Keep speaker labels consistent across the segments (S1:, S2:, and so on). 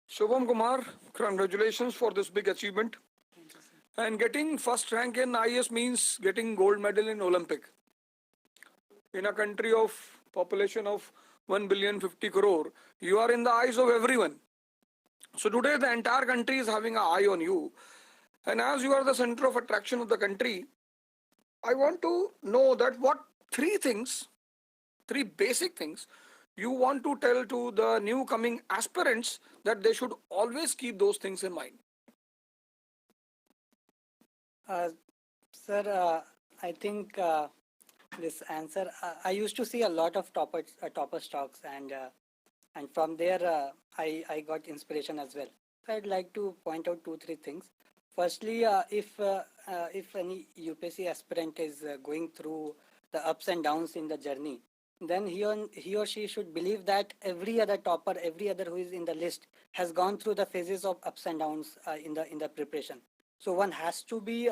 S1: Shubham Kumar, congratulations for this big achievement.
S2: Thank you, sir.
S1: And getting first rank in IS means getting gold medal in Olympic. In a country of population of 1 billion 50 crore, you are in the eyes of everyone. So today the entire country is having an eye on you. And as you are the center of attraction of the country, I want to know that what three basic things you want to tell to the new coming aspirants that they should always keep those things in mind.
S2: Uh, Sir, I think this answer. I used to see a lot of topper stocks, and from there I got inspiration as well. So I'd like to point out two three things. Firstly, if any UPSC aspirant is going through the ups and downs in the journey, then he or she should believe that every other topper, every other who is in the list has gone through the phases of ups and downs in the preparation. So one has to be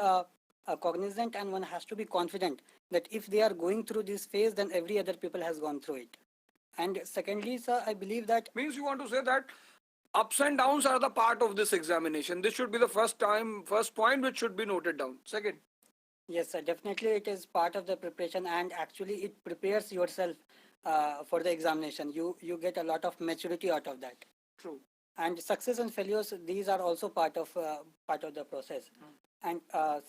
S2: cognizant, and one has to be confident that if they are going through this phase, then every other people has gone through it. And secondly, sir, I believe that
S1: Means you want to say that ups and downs are the part of this examination. This should be the first point which should be noted down. Second,
S2: yes, sir, definitely it is part of the preparation, and actually it prepares yourself for the examination. You get a lot of maturity out of that.
S1: true.
S2: And success and failures, these are also part of the process. And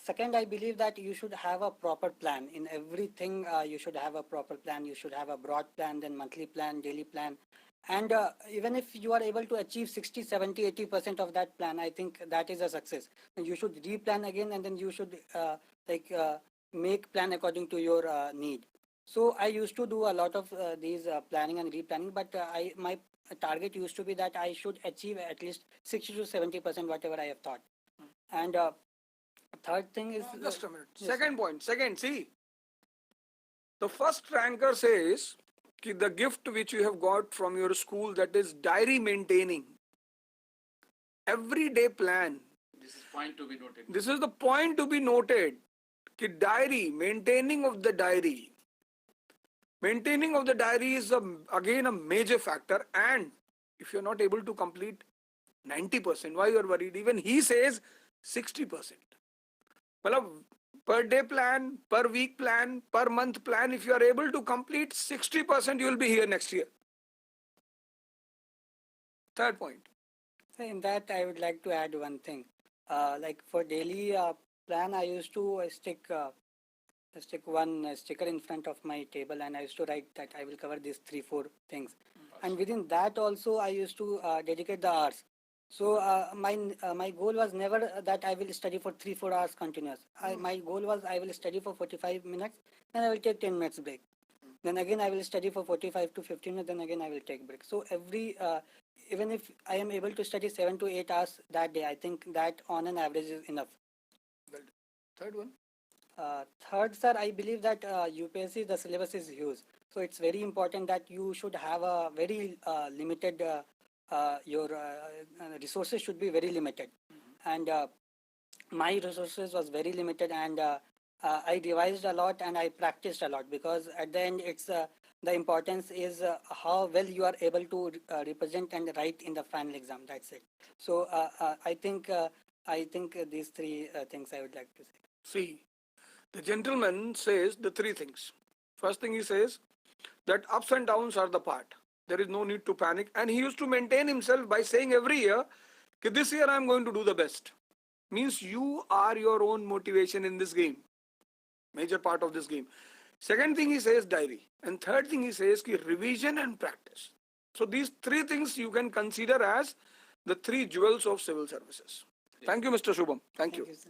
S2: second, I believe that you should have a proper plan in everything. You should have a proper plan. You should have a broad plan, then monthly plan, daily plan. And even if you are able to achieve 60, 70, 80% of that plan, I think that is a success. And you should replan again, and then you should like make plan according to your need. So I used to do a lot of these planning and replanning, but I my target used to be that I should achieve at least 60 to 70% whatever I have thought. And third thing is
S1: Just a minute.
S2: yes,
S1: Second point. Second, see, the first ranker says ki the gift which you have got from your school, that is diary maintaining, everyday plan.
S3: This is point to be noted.
S1: This is the point to be noted. Ki diary, maintaining of the diary. Maintaining of the diary is again a major factor, and if you're not able to complete 90%, why you are worried? Even he says 60%. Matlab, per day plan, per week plan, per month plan, if you are able to complete 60%, you will be here next year. Third point.
S2: so in that I would like to add one thing. Like for daily plan, I used to stick one sticker in front of my table, and I used to write that I will cover these three four things. And within that also I used to dedicate the hours. So my goal was never that I will study for 3 4 hours continuous. My goal was I will study for 45 minutes, then I will take 10 minutes break. Then again I will study for 45 to 15 minutes, then again I will take break. So every even if I am able to study 7 to 8 hours that day, I think that on an average is enough.
S1: Well, third one.
S2: Third, sir, I believe that UPSC, the syllabus is huge. So it's very important that you should have a very limited, your resources should be very limited. And my resources was very limited, and I revised a lot and I practiced a lot, because at the end it's the importance is how well you are able to represent and write in the final exam. That's it. So I think these three things I would like to say.
S1: See, the gentleman says the three things. First thing he says that ups and downs are the part. There is no need to panic. And he used to maintain himself by saying every year, "Ki this year I am going to do the best." Means you are your own motivation in this game. Major part of this game. Second thing he says diary. And third thing he says ki revision and practice. So these three things you can consider as the three jewels of civil services. Thank you, Mr. Shubham. Thank you.
S2: Thank you, sir.